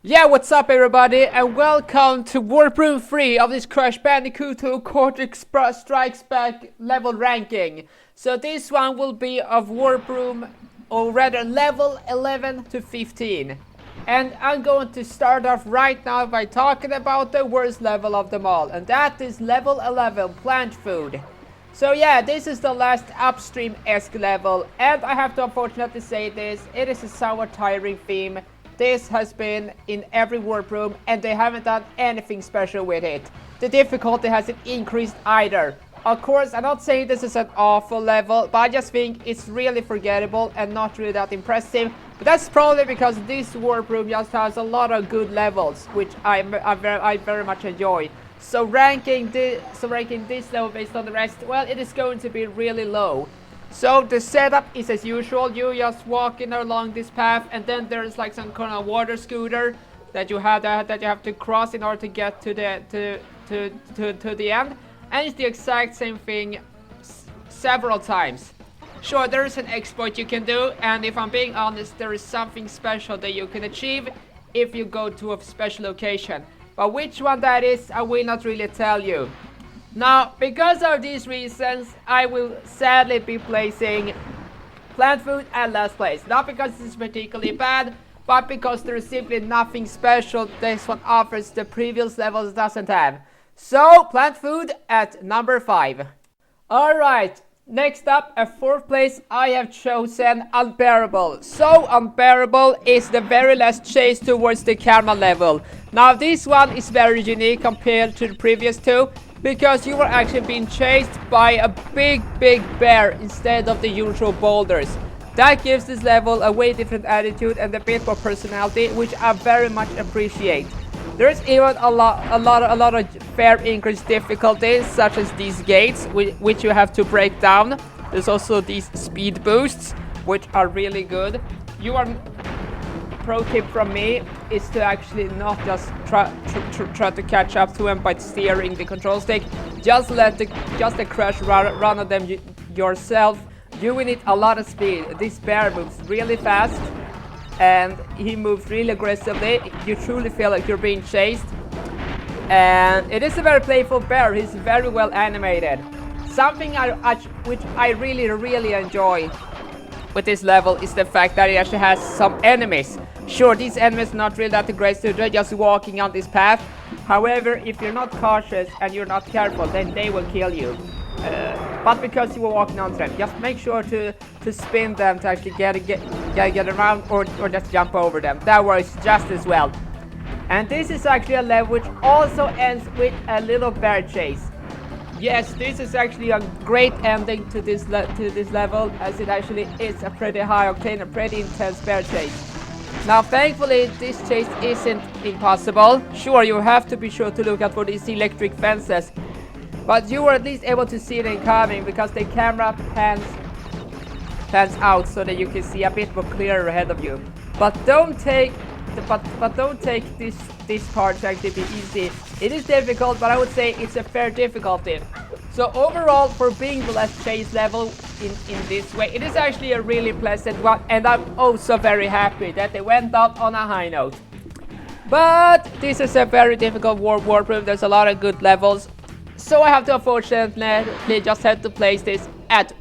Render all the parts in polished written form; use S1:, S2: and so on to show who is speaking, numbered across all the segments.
S1: Yeah, what's up everybody, and welcome to Warp Room 3 of this Crash Bandicoot 2 Cortex Strikes Back level ranking. So this one will be of Warp Room, or rather level 11 to 15. And I'm going to start off right now by talking about the worst level of them all, and that is level 11, Plant Food. So yeah, this is the last upstream-esque level, and I have to unfortunately say this, it is a somewhat tiring theme. This has been in every warp room and they haven't done anything special with it. The difficulty hasn't increased either. Of course, I'm not saying this is an awful level, but I just think it's really forgettable and not really that impressive. But that's probably because this warp room just has a lot of good levels, which I very much enjoy. So ranking this level based on the rest, well, it is going to be really low. So the setup is as usual. You just walking along this path, and then there's like some kind of water scooter that you have to cross in order to get to the end, and it's the exact same thing several times. Sure, there is an exploit you can do, and if I'm being honest, there is something special that you can achieve if you go to a special location. But which one that is, I will not really tell you. Now, because of these reasons, I will sadly be placing Plant Food at last place. Not because it's particularly bad, but because there is simply nothing special this one offers the previous levels doesn't have. So, Plant Food at number 5. Alright, next up at 4th place I have chosen Unbearable. So, Unbearable is the very last chase towards the camera level. Now, this one is very unique compared to the previous two, because you are actually being chased by a big bear instead of the usual boulders. That gives this level a way different attitude and a bit more personality, which I very much appreciate. There's even a lot of fair increased difficulties, such as these gates, which you have to break down. There's also these speed boosts, which are really good. Pro tip from me is to actually not just try to catch up to him by steering the control stick. Just let the crash run on them yourself. You will need a lot of speed. This bear moves really fast and he moves really aggressively. You truly feel like you're being chased. And it is a very playful bear. He's very well animated. Something which I really enjoy with this level is the fact that it actually has some enemies. Sure, these enemies are not really that aggressive, they're just walking on this path. However, if you're not cautious and you're not careful, then they will kill you. But because you were walking on them, just make sure to spin them to actually get around, or just jump over them. That works just as well. And this is actually a level which also ends with a little bear chase. Yes, this is actually a great ending to this level, as it actually is a pretty high octane, a pretty intense bear chase. Now, thankfully, this chase isn't impossible. Sure, you have to be sure to look out for these electric fences, but you were at least able to see them coming because the camera pans out so that you can see a bit more clearer ahead of you. But don't take this part to actually be easy. It is difficult, but I would say it's a fair difficulty. So overall, for being the last chase level in this way, it is actually a really pleasant one, and I'm also very happy that they went out on a high note. But this is a very difficult warp room. There's a lot of good levels, so I have to unfortunately just have to place this at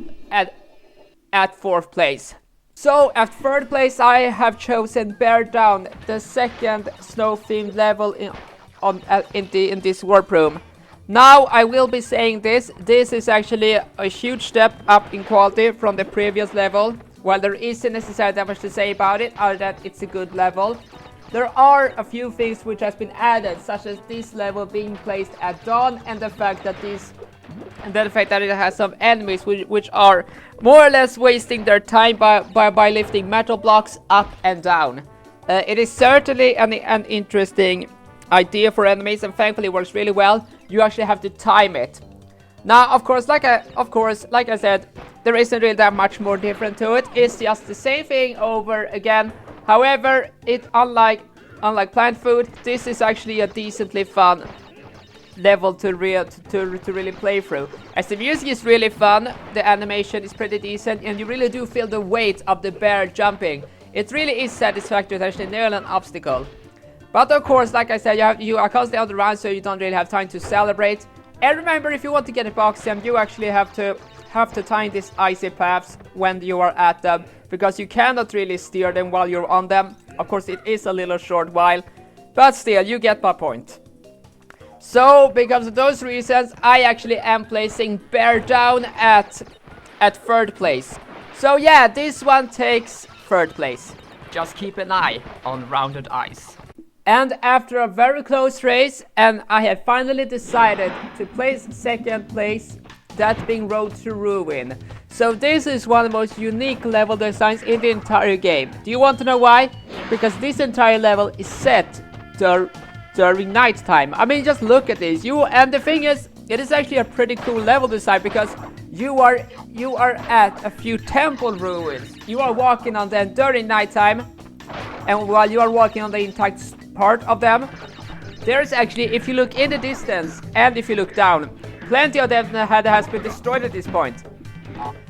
S1: 4th place. So at 3rd place I have chosen Bear Down, the second snow-themed level in this warp room. Now, I will be saying this is actually a huge step up in quality from the previous level. While there isn't necessarily that much to say about it, other than it's a good level, there are a few things which has been added, such as this level being placed at dawn, and the fact that it has some enemies which are more or less wasting their time by lifting metal blocks up and down. It is certainly an interesting idea for enemies, and thankfully it works really well. You actually have to time it. Now, of course, like I said, there isn't really that much more different to it. It's just the same thing over again. However, unlike Plant Food, this is actually a decently fun level to really play through. As the music is really fun, the animation is pretty decent, and you really do feel the weight of the bear jumping. It really is satisfactory to actually nail an obstacle. But of course, like I said, you are constantly on the run, so you don't really have time to celebrate. And remember, if you want to get a box gem, you actually have to time these icy paths when you are at them, because you cannot really steer them while you're on them. Of course, it is a little short while, but still, you get my point. So, because of those reasons, I actually am placing Bear down at 3rd place. So yeah, this one takes 3rd place. Just keep an eye on rounded ice. And after a very close race, and I have finally decided to place 2nd place, that being Road to Ruin. So this is one of the most unique level designs in the entire game. Do you want to know why? Because this entire level is set during night time. I mean, just look at this. And the thing is, it is actually a pretty cool level design, because you are at a few temple ruins. You are walking on them during nighttime, and while you are walking on the intact part of them, there's actually, if you look in the distance and if you look down, plenty of them has been destroyed at this point.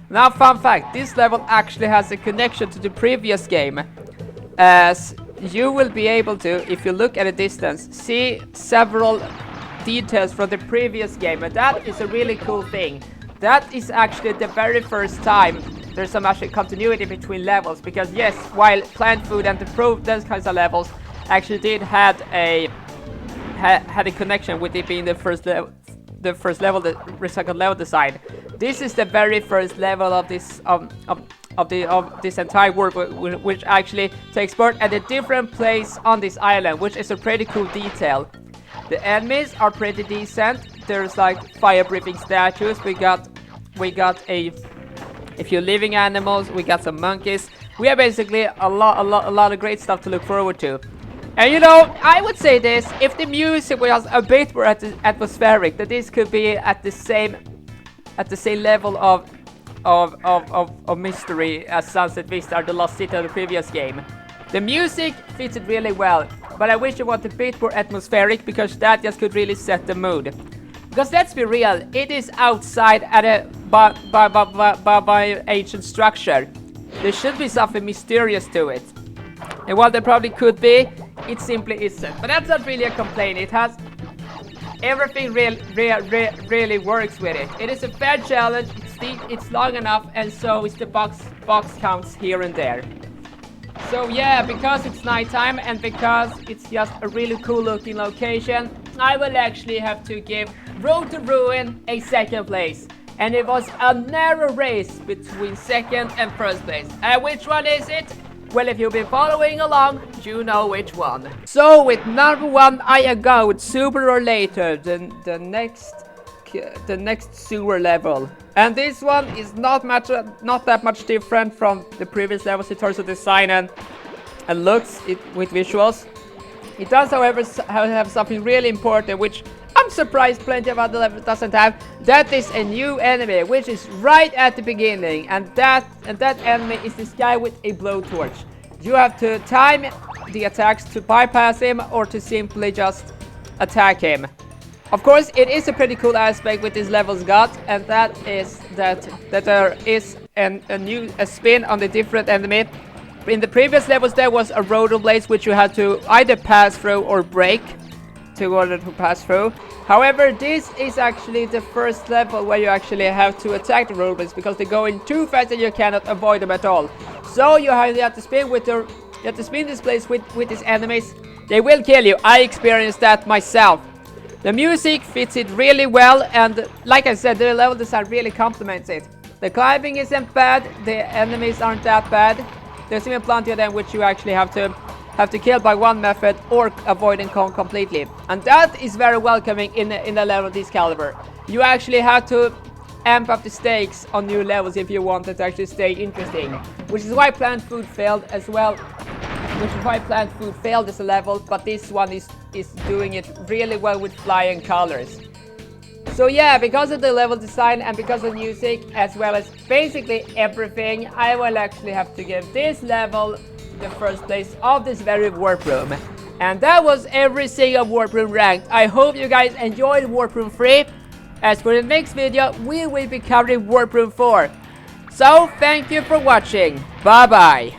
S1: Now, fun fact, this level actually has a connection to the previous game, as you will be able to, if you look at a distance, see several details from the previous game, and that is a really cool thing. That is actually the very first time there's some actually continuity between levels, because yes, while Plant Food and those kinds of levels actually did had a connection with it being the first level, the second level design. This is the very first level of this of this entire world, which actually takes part at a different place on this island, which is a pretty cool detail. The enemies are pretty decent. There's like fire-breathing statues. We got a few living animals. We got some monkeys. We have basically a lot of great stuff to look forward to. And you know, I would say this: if the music was a bit more atmospheric, that this could be at the same level of mystery as Sunset Vista or The Lost City of the previous game. The music fits it really well, but I wish it was a bit more atmospheric, because that just could really set the mood. Because let's be real, it is outside at a by ancient structure. There should be something mysterious to it. And while there probably could be, it simply isn't. But that's not really a complaint. It has everything really works with it. It is a fair challenge. It's deep, it's long enough, and so is the box counts here and there. So yeah, because it's nighttime and because it's just a really cool looking location, I will actually have to give Road to Ruin a 2nd place. And it was a narrow race between 2nd and 1st place. And which one is it? Well, if you've been following along, you know which one. So with number 1, I go with sooner or later, the next sewer level. And this one is not that much different from the previous levels in terms of design and looks with visuals. It does, however, have something really important, which I'm surprised plenty of other levels doesn't have. That is a new enemy, which is right at the beginning, and that enemy is this guy with a blowtorch. You have to time the attacks to bypass him or to simply just attack him. Of course, it is a pretty cool aspect with this level's got, and that is that there is a spin on the different enemy. In the previous levels, there was a rollerblades which you had to either pass through or break in order to pass through. However, this is actually the first level where you actually have to attack the rollerblades, because they go in too fast and you cannot avoid them at all. So you have to spin this place with these enemies. They will kill you. I experienced that myself. The music fits it really well, and like I said, the level design really complements it. The climbing isn't bad, the enemies aren't that bad. There's even plenty of them which you actually have to kill by one method or avoid and con completely. And that is very welcoming in a level of this caliber. You actually have to amp up the stakes on new levels if you want it to actually stay interesting. Which is why Plant Food failed as well. Which is why Plant Food failed as a level, but this one is doing it really well with flying colors. So yeah, because of the level design and because of music, as well as basically everything, I will actually have to give this level the first place of this very warp room. And that was every single warp room ranked. I hope you guys enjoyed warp room 3. As for the next video, we will be covering warp room 4. So thank you for watching. Bye bye.